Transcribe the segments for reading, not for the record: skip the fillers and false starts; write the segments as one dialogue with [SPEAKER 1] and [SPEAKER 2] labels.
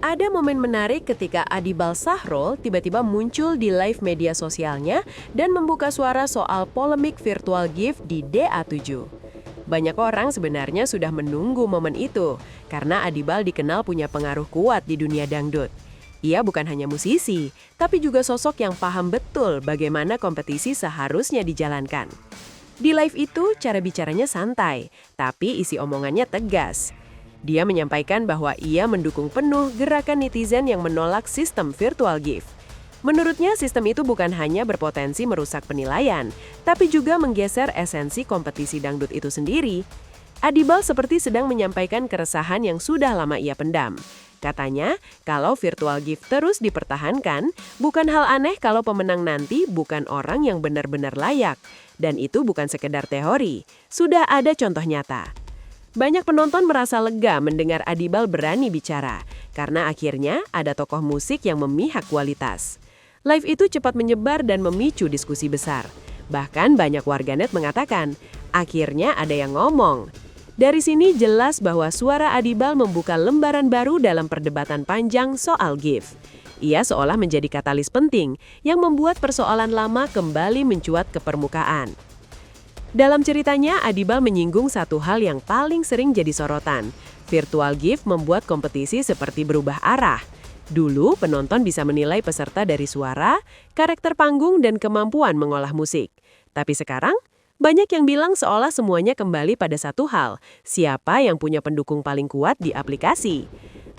[SPEAKER 1] Ada momen menarik ketika Adibal Sahrul tiba-tiba muncul di live media sosialnya dan membuka suara soal polemik virtual gift di DA7. Banyak orang sebenarnya sudah menunggu momen itu, karena Adibal dikenal punya pengaruh kuat di dunia dangdut. Ia bukan hanya musisi, tapi juga sosok yang paham betul bagaimana kompetisi seharusnya dijalankan. Di live itu, cara bicaranya santai, tapi isi omongannya tegas. Dia menyampaikan bahwa ia mendukung penuh gerakan netizen yang menolak sistem virtual gift. Menurutnya, sistem itu bukan hanya berpotensi merusak penilaian, tapi juga menggeser esensi kompetisi dangdut itu sendiri. Adibal seperti sedang menyampaikan keresahan yang sudah lama ia pendam. Katanya, kalau virtual gift terus dipertahankan, bukan hal aneh kalau pemenang nanti bukan orang yang benar-benar layak. Dan itu bukan sekedar teori, sudah ada contoh nyata. Banyak penonton merasa lega mendengar Adibal berani bicara, karena akhirnya ada tokoh musik yang memihak kualitas. Live itu cepat menyebar dan memicu diskusi besar. Bahkan banyak warganet mengatakan, akhirnya ada yang ngomong. Dari sini jelas bahwa suara Adibal membuka lembaran baru dalam perdebatan panjang soal gift. Ia seolah menjadi katalis penting yang membuat persoalan lama kembali mencuat ke permukaan. Dalam ceritanya, Adibal menyinggung satu hal yang paling sering jadi sorotan. Virtual gift membuat kompetisi seperti berubah arah. Dulu, penonton bisa menilai peserta dari suara, karakter panggung, dan kemampuan mengolah musik. Tapi sekarang, banyak yang bilang seolah semuanya kembali pada satu hal, siapa yang punya pendukung paling kuat di aplikasi.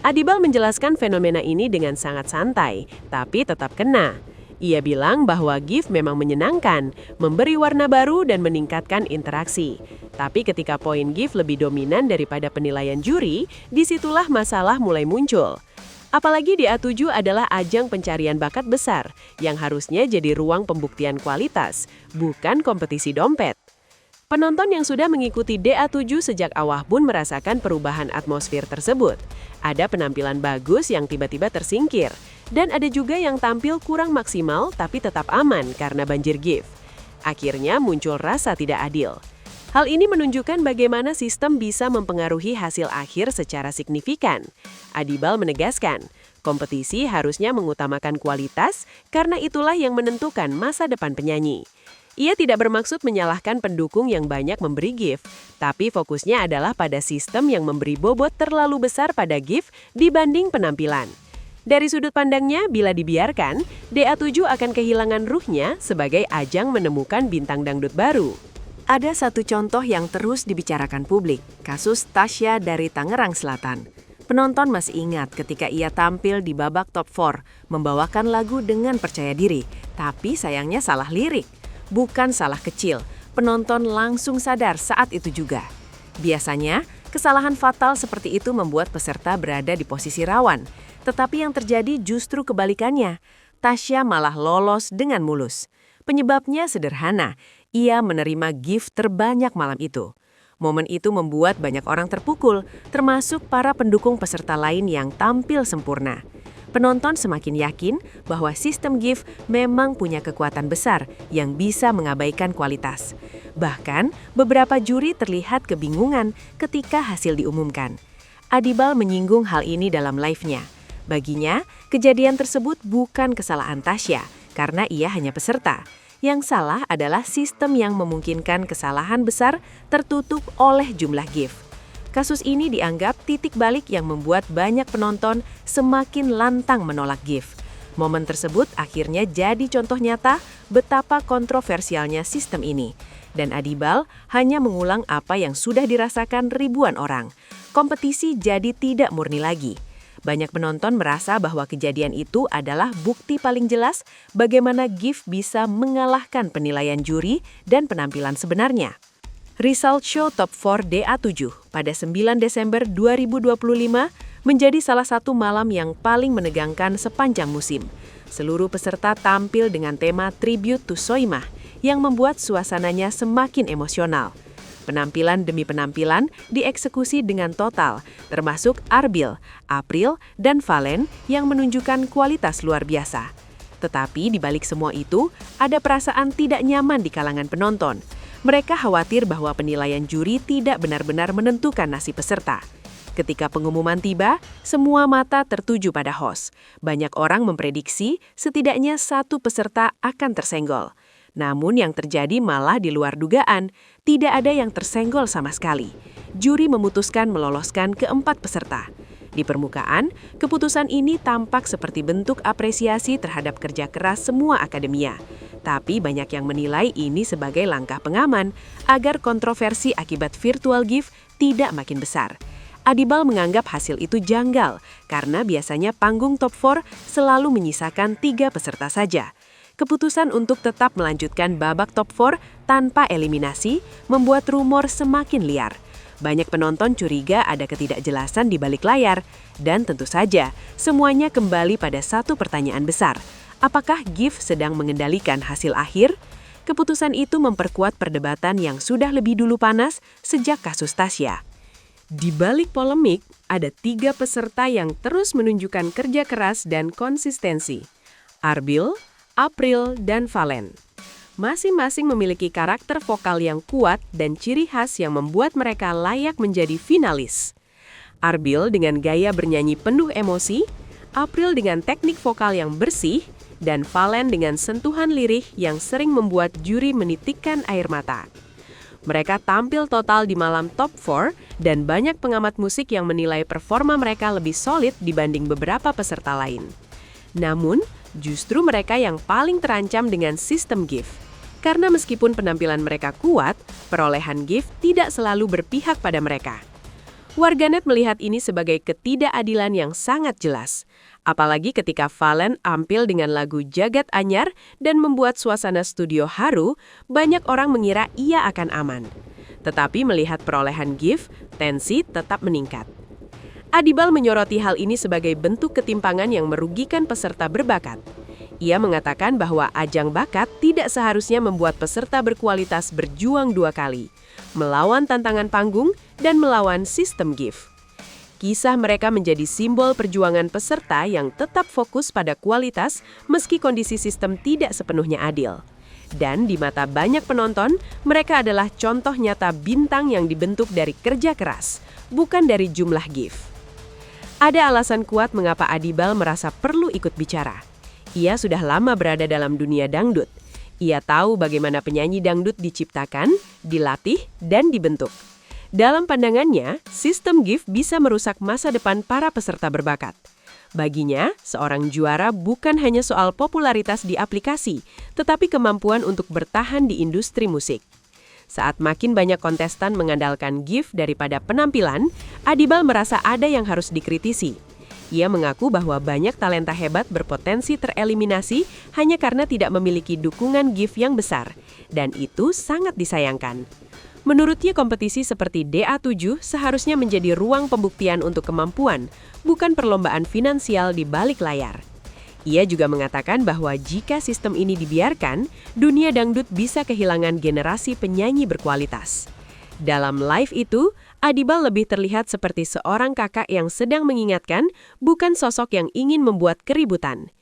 [SPEAKER 1] Adibal menjelaskan fenomena ini dengan sangat santai, tapi tetap kena. Ia bilang bahwa gift memang menyenangkan, memberi warna baru dan meningkatkan interaksi. Tapi ketika poin gift lebih dominan daripada penilaian juri, disitulah masalah mulai muncul. Apalagi DA7 adalah ajang pencarian bakat besar, yang harusnya jadi ruang pembuktian kualitas, bukan kompetisi dompet. Penonton yang sudah mengikuti DA7 sejak awal pun merasakan perubahan atmosfer tersebut. Ada penampilan bagus yang tiba-tiba tersingkir, dan ada juga yang tampil kurang maksimal tapi tetap aman karena banjir gift. Akhirnya muncul rasa tidak adil. Hal ini menunjukkan bagaimana sistem bisa mempengaruhi hasil akhir secara signifikan. Adibal menegaskan, kompetisi harusnya mengutamakan kualitas karena itulah yang menentukan masa depan penyanyi. Ia tidak bermaksud menyalahkan pendukung yang banyak memberi gift, tapi fokusnya adalah pada sistem yang memberi bobot terlalu besar pada gift dibanding penampilan. Dari sudut pandangnya, bila dibiarkan, DA7 akan kehilangan ruhnya sebagai ajang menemukan bintang dangdut baru. Ada satu contoh yang terus dibicarakan publik, kasus Tasya dari Tangerang Selatan. Penonton masih ingat ketika ia tampil di babak top 4, membawakan lagu dengan percaya diri, tapi sayangnya salah lirik. Bukan salah kecil, penonton langsung sadar saat itu juga. Biasanya, kesalahan fatal seperti itu membuat peserta berada di posisi rawan. Tetapi yang terjadi justru kebalikannya. Tasya malah lolos dengan mulus. Penyebabnya sederhana, ia menerima gift terbanyak malam itu. Momen itu membuat banyak orang terpukul, termasuk para pendukung peserta lain yang tampil sempurna. Penonton semakin yakin bahwa sistem gift memang punya kekuatan besar yang bisa mengabaikan kualitas. Bahkan, beberapa juri terlihat kebingungan ketika hasil diumumkan. Adibal menyinggung hal ini dalam live-nya. Baginya, kejadian tersebut bukan kesalahan Tasya, karena ia hanya peserta. Yang salah adalah sistem yang memungkinkan kesalahan besar tertutup oleh jumlah gift. Kasus ini dianggap titik balik yang membuat banyak penonton semakin lantang menolak gift. Momen tersebut akhirnya jadi contoh nyata betapa kontroversialnya sistem ini. Dan Adibal hanya mengulang apa yang sudah dirasakan ribuan orang. Kompetisi jadi tidak murni lagi. Banyak penonton merasa bahwa kejadian itu adalah bukti paling jelas bagaimana gift bisa mengalahkan penilaian juri dan penampilan sebenarnya. Result Show Top 4 DA7 pada 9 Desember 2025 menjadi salah satu malam yang paling menegangkan sepanjang musim. Seluruh peserta tampil dengan tema Tribute to Soimah yang membuat suasananya semakin emosional. Penampilan demi penampilan dieksekusi dengan total, termasuk Arbil, April, dan Valen yang menunjukkan kualitas luar biasa. Tetapi di balik semua itu, ada perasaan tidak nyaman di kalangan penonton. Mereka khawatir bahwa penilaian juri tidak benar-benar menentukan nasib peserta. Ketika pengumuman tiba, semua mata tertuju pada host. Banyak orang memprediksi setidaknya satu peserta akan tersenggol. Namun yang terjadi malah di luar dugaan, tidak ada yang tersenggol sama sekali. Juri memutuskan meloloskan keempat peserta. Di permukaan, keputusan ini tampak seperti bentuk apresiasi terhadap kerja keras semua akademia. Tapi banyak yang menilai ini sebagai langkah pengaman agar kontroversi akibat virtual gift tidak makin besar. Adibal menganggap hasil itu janggal karena biasanya panggung top 4 selalu menyisakan 3 peserta saja. Keputusan untuk tetap melanjutkan babak top 4 tanpa eliminasi membuat rumor semakin liar. Banyak penonton curiga ada ketidakjelasan di balik layar. Dan tentu saja, semuanya kembali pada satu pertanyaan besar. Apakah GIF sedang mengendalikan hasil akhir? Keputusan itu memperkuat perdebatan yang sudah lebih dulu panas sejak kasus Tasya. Di balik polemik, ada 3 peserta yang terus menunjukkan kerja keras dan konsistensi. Arbil, April, dan Valen. Masing-masing memiliki karakter vokal yang kuat dan ciri khas yang membuat mereka layak menjadi finalis. Arbil dengan gaya bernyanyi penuh emosi, April dengan teknik vokal yang bersih, dan Valen dengan sentuhan lirik yang sering membuat juri menitikkan air mata. Mereka tampil total di malam top 4 dan banyak pengamat musik yang menilai performa mereka lebih solid dibanding beberapa peserta lain. Namun, justru mereka yang paling terancam dengan sistem GIF. Karena meskipun penampilan mereka kuat, perolehan GIF tidak selalu berpihak pada mereka. Warganet melihat ini sebagai ketidakadilan yang sangat jelas. Apalagi ketika Valen tampil dengan lagu Jagat Anyar dan membuat suasana studio haru, banyak orang mengira ia akan aman. Tetapi melihat perolehan GIF, tensi tetap meningkat. Adibal menyoroti hal ini sebagai bentuk ketimpangan yang merugikan peserta berbakat. Ia mengatakan bahwa ajang bakat tidak seharusnya membuat peserta berkualitas berjuang 2 kali, melawan tantangan panggung dan melawan sistem GIF. Kisah mereka menjadi simbol perjuangan peserta yang tetap fokus pada kualitas meski kondisi sistem tidak sepenuhnya adil. Dan di mata banyak penonton, mereka adalah contoh nyata bintang yang dibentuk dari kerja keras, bukan dari jumlah GIF. Ada alasan kuat mengapa Adibal merasa perlu ikut bicara. Ia sudah lama berada dalam dunia dangdut. Ia tahu bagaimana penyanyi dangdut diciptakan, dilatih, dan dibentuk. Dalam pandangannya, sistem GIF bisa merusak masa depan para peserta berbakat. Baginya, seorang juara bukan hanya soal popularitas di aplikasi, tetapi kemampuan untuk bertahan di industri musik. Saat makin banyak kontestan mengandalkan GIF daripada penampilan, Adibal merasa ada yang harus dikritisi. Ia mengaku bahwa banyak talenta hebat berpotensi tereliminasi hanya karena tidak memiliki dukungan GIF yang besar, dan itu sangat disayangkan. Menurutnya kompetisi seperti DA7 seharusnya menjadi ruang pembuktian untuk kemampuan, bukan perlombaan finansial di balik layar. Ia juga mengatakan bahwa jika sistem ini dibiarkan, dunia dangdut bisa kehilangan generasi penyanyi berkualitas. Dalam live itu, Adibal lebih terlihat seperti seorang kakak yang sedang mengingatkan, bukan sosok yang ingin membuat keributan.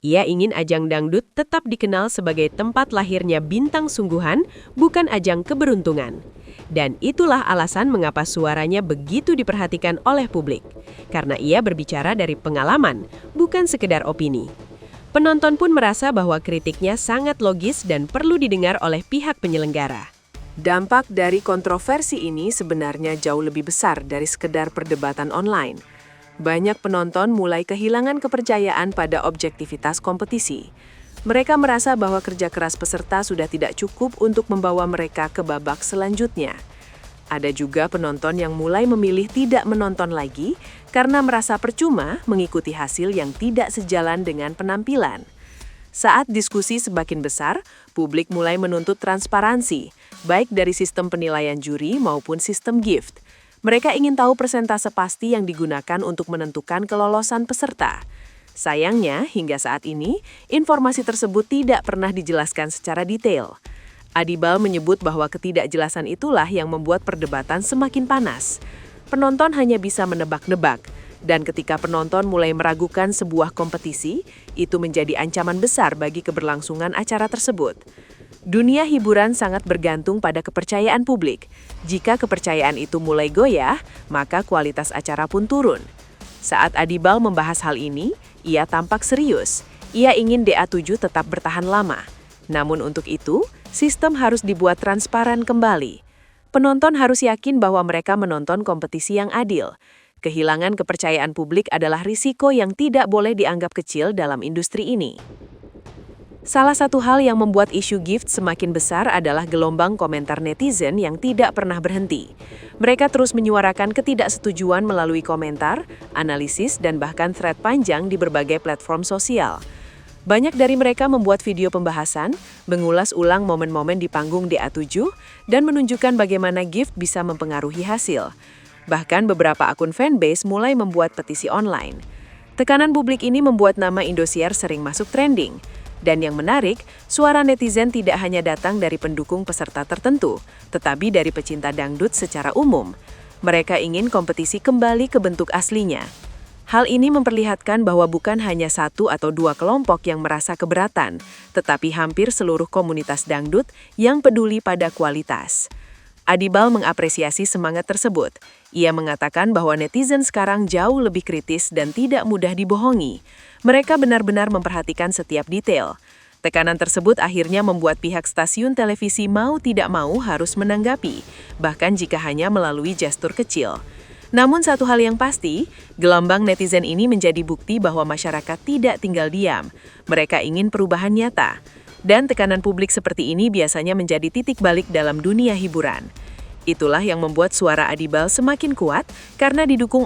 [SPEAKER 1] Ia ingin ajang dangdut tetap dikenal sebagai tempat lahirnya bintang sungguhan, bukan ajang keberuntungan. Dan itulah alasan mengapa suaranya begitu diperhatikan oleh publik. Karena ia berbicara dari pengalaman, bukan sekedar opini. Penonton pun merasa bahwa kritiknya sangat logis dan perlu didengar oleh pihak penyelenggara. Dampak dari kontroversi ini sebenarnya jauh lebih besar dari sekedar perdebatan online. Banyak penonton mulai kehilangan kepercayaan pada objektivitas kompetisi. Mereka merasa bahwa kerja keras peserta sudah tidak cukup untuk membawa mereka ke babak selanjutnya. Ada juga penonton yang mulai memilih tidak menonton lagi karena merasa percuma mengikuti hasil yang tidak sejalan dengan penampilan. Saat diskusi semakin besar, publik mulai menuntut transparansi, baik dari sistem penilaian juri maupun sistem gift. Mereka ingin tahu persentase pasti yang digunakan untuk menentukan kelolosan peserta. Sayangnya, hingga saat ini, informasi tersebut tidak pernah dijelaskan secara detail. Adibal menyebut bahwa ketidakjelasan itulah yang membuat perdebatan semakin panas. Penonton hanya bisa menebak-nebak, dan ketika penonton mulai meragukan sebuah kompetisi, itu menjadi ancaman besar bagi keberlangsungan acara tersebut.
[SPEAKER 2] Dunia hiburan sangat bergantung pada kepercayaan publik. Jika kepercayaan itu mulai goyah, maka kualitas acara pun turun. Saat Adibal membahas hal ini, ia tampak serius. Ia ingin DA7 tetap bertahan lama. Namun untuk itu, sistem harus dibuat transparan kembali. Penonton harus yakin bahwa mereka menonton kompetisi yang adil. Kehilangan kepercayaan publik adalah risiko yang tidak boleh dianggap kecil dalam industri ini. Salah satu hal yang membuat isu gift semakin besar adalah gelombang komentar netizen yang tidak pernah berhenti. Mereka terus menyuarakan ketidaksetujuan melalui komentar, analisis, dan bahkan thread panjang di berbagai platform sosial. Banyak dari mereka membuat video pembahasan, mengulas ulang momen-momen di panggung DA7, dan menunjukkan bagaimana gift bisa mempengaruhi hasil. Bahkan beberapa akun fanbase mulai membuat petisi online. Tekanan publik ini membuat nama Indosiar sering masuk trending. Dan yang menarik, suara netizen tidak hanya datang dari pendukung peserta tertentu, tetapi dari pecinta dangdut secara umum. Mereka ingin kompetisi kembali ke bentuk aslinya. Hal ini memperlihatkan bahwa bukan hanya satu atau dua kelompok yang merasa keberatan, tetapi hampir seluruh komunitas dangdut yang peduli pada kualitas. Adibal mengapresiasi semangat tersebut. Ia mengatakan bahwa netizen sekarang jauh lebih kritis dan tidak mudah dibohongi. Mereka benar-benar memperhatikan setiap detail. Tekanan tersebut akhirnya membuat pihak stasiun televisi mau tidak mau harus menanggapi, bahkan jika hanya melalui gestur kecil. Namun satu hal yang pasti, gelombang netizen ini menjadi bukti bahwa masyarakat tidak tinggal diam. Mereka ingin perubahan nyata. Dan tekanan publik seperti ini biasanya menjadi titik balik dalam dunia hiburan. Itulah yang membuat suara Adibal semakin kuat karena didukung